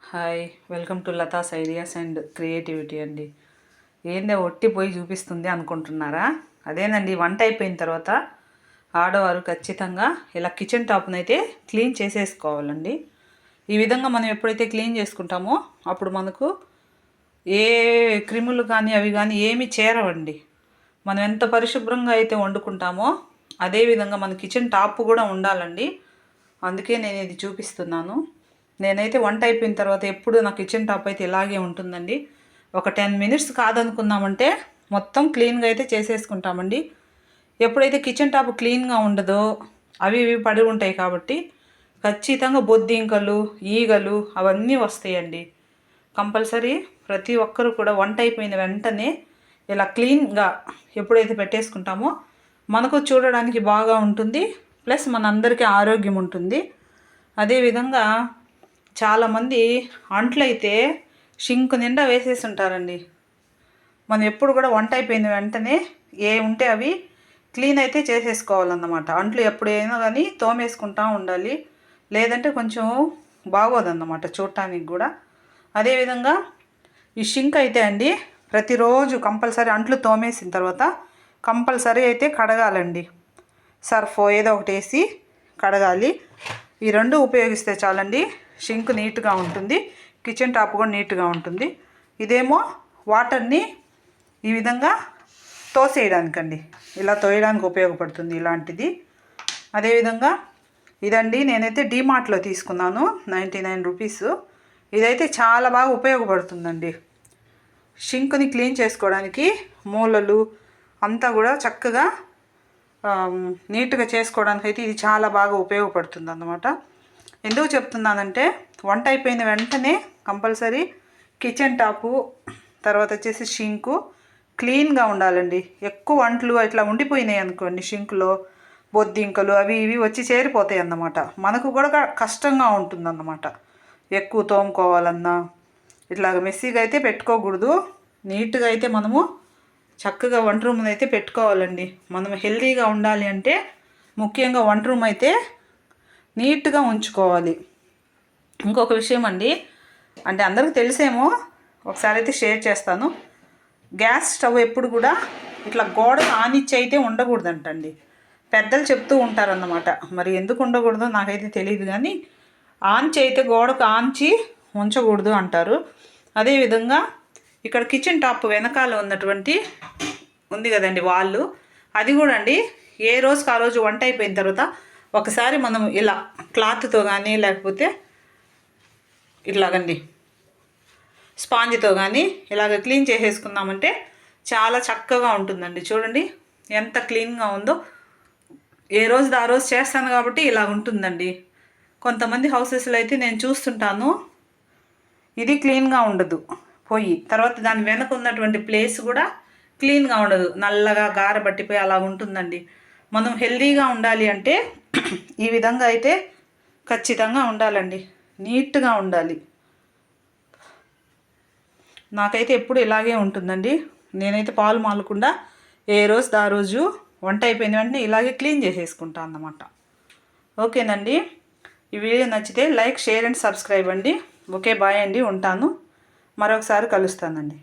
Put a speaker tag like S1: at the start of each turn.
S1: Hi, welcome to Latha's ideas and creativity అండి. ఏందే ఒట్టి పోయి చూపిస్తుంది అనుకుంటున్నారా? అదేనండి, వంట అయిపోయిన తర్వాత ఆడవారు ఖచ్చితంగా ఇలా కిచెన్ టాప్ని అయితే క్లీన్ చేసేసుకోవాలండి. ఈ విధంగా మనం ఎప్పుడైతే క్లీన్ చేసుకుంటామో అప్పుడు మనకు ఏ క్రిములు కానీ అవి కానీ ఏమి చేరవండి. మనం ఎంత పరిశుభ్రంగా అయితే వండుకుంటామో అదేవిధంగా మన కిచెన్ టాప్ కూడా ఉండాలండి. అందుకే నేను ఇది చూపిస్తున్నాను. నేనైతే వంట అయిపోయిన తర్వాత ఎప్పుడు నా కిచెన్ టాప్ అయితే ఇలాగే ఉంటుందండి. ఒక 10 మినిట్స్ కాదనుకున్నామంటే మొత్తం క్లీన్గా అయితే చేసేసుకుంటామండి. ఎప్పుడైతే కిచెన్ టాప్ క్లీన్గా ఉండదో అవి ఇవి పడి ఉంటాయి కాబట్టి ఖచ్చితంగా బొద్దింకలు, ఈగలు అవన్నీ వస్తాయండి. కంపల్సరీ ప్రతి ఒక్కరూ కూడా వంట అయిపోయిన వెంటనే ఇలా క్లీన్గా ఎప్పుడైతే పెట్టేసుకుంటామో మనకు చూడడానికి బాగా ఉంటుంది, ప్లస్ మనందరికీ ఆరోగ్యం ఉంటుంది. అదేవిధంగా చాలామంది అంట్లయితే షింక్ నిండా వేసేసి ఉంటారండి. మనం ఎప్పుడు కూడా వంట అయిపోయిన వెంటనే ఏ ఉంటే అవి క్లీన్ అయితే చేసేసుకోవాలన్నమాట. అంట్లు ఎప్పుడైనా కానీ తోమేసుకుంటూ ఉండాలి, లేదంటే కొంచెం బాగోదన్నమాట చూడటానికి కూడా. అదేవిధంగా ఈ షింక్ అయితే అండి ప్రతిరోజు కంపల్సరీ అంట్లు తోమేసిన తర్వాత కంపల్సరీ అయితే కడగాలండి. సర్ఫ్ ఏదో ఒకటి వేసి కడగాలి. ఈ రెండు ఉపయోగిస్తే చాలండి, షింక్ నీట్గా ఉంటుంది, కిచెన్ టాప్ కూడా నీట్గా ఉంటుంది. ఇదేమో వాటర్ని ఈ విధంగా తోసేయడానికండి, ఇలా తోయడానికి ఉపయోగపడుతుంది ఇలాంటిది. అదేవిధంగా ఇదండి నేనైతే డీమార్ట్లో తీసుకున్నాను, 99 రూపీస్. ఇదైతే చాలా బాగా ఉపయోగపడుతుందండి. షింక్ని క్లీన్ చేసుకోవడానికి మూలలు అంతా కూడా చక్కగా నీట్గా చేసుకోవడానికి అయితే ఇది చాలా బాగా ఉపయోగపడుతుంది అన్నమాట. ఎందుకు చెప్తున్నానంటే వంట అయిపోయిన వెంటనే కంపల్సరీ కిచెన్ టాపు, తర్వాత వచ్చేసి షింకు క్లీన్గా ఉండాలండి. ఎక్కువ అంట్లు ఇట్లా ఉండిపోయినాయి అనుకోండి షింకులో, బొద్దింకలు అవి ఇవి వచ్చి చేరిపోతాయి అన్నమాట. మనకు కూడా కష్టంగా ఉంటుందన్నమాట. ఎక్కువ తోముకోవాలన్నా ఇట్లాగ మెస్సీగా అయితే పెట్టుకోకూడదు. నీట్గా అయితే మనము చక్కగా వంట రూమ్ అయితే పెట్టుకోవాలండి. మనం హెల్తీగా ఉండాలి అంటే ముఖ్యంగా వంట రూమ్ అయితే నీట్గా ఉంచుకోవాలి. ఇంకొక విషయం అండి, అంటే అందరికీ తెలిసేమో, ఒకసారి అయితే షేర్ చేస్తాను. గ్యాస్ స్టవ్ ఎప్పుడు కూడా ఇట్లా గోడకు ఆనిచ్చి అయితే ఉండకూడదంటండి. పెద్దలు చెప్తూ ఉంటారన్నమాట. మరి ఎందుకు ఉండకూడదో నాకైతే తెలియదు, కానీ ఆంచి అయితే గోడకు ఆంచి ఉంచకూడదు అంటారు. అదేవిధంగా ఇక్కడ కిచెన్ టాప్ వెనకాల ఉన్నటువంటి ఉంది కదండి వాళ్ళు, అది కూడా అండి ఏ రోజుకి ఆ రోజు వంట అయిపోయిన తర్వాత ఒకసారి మనం ఇలా క్లాత్తో కానీ లేకపోతే ఇట్లాగండి స్పాంజ్తో కానీ ఇలాగ క్లీన్ చేసేసుకున్నామంటే చాలా చక్కగా ఉంటుందండి. చూడండి ఎంత క్లీన్గా ఉందో. ఏ రోజు ఆ రోజు చేస్తాను కాబట్టి ఇలా ఉంటుందండి. కొంతమంది హౌసెస్లో అయితే నేను చూస్తుంటాను ఇది క్లీన్గా ఉండదు, పోయి తర్వాత దాని వెనక ఉన్నటువంటి ప్లేస్ కూడా క్లీన్గా ఉండదు, నల్లగా గార పట్టిపోయి అలా ఉంటుందండి. మనం హెల్తీగా ఉండాలి అంటే ఈ విధంగా అయితే ఖచ్చితంగా ఉండాలండి, నీట్గా ఉండాలి. నాకైతే ఎప్పుడు ఇలాగే ఉంటుందండి. నేనైతే పాలు మాలకుండా ఏ రోజు ఆ రోజు వంట అయిపోయిన వెంటనే ఇలాగే క్లీన్ చేసేసుకుంటాను అన్నమాట. ఓకేనండి, ఈ వీడియో నచ్చితే లైక్, షేర్ అండ్ సబ్స్క్రైబ్ అండి. ఓకే, బాయ్ అండి, ఉంటాను. మరొకసారి కలుస్తానండి.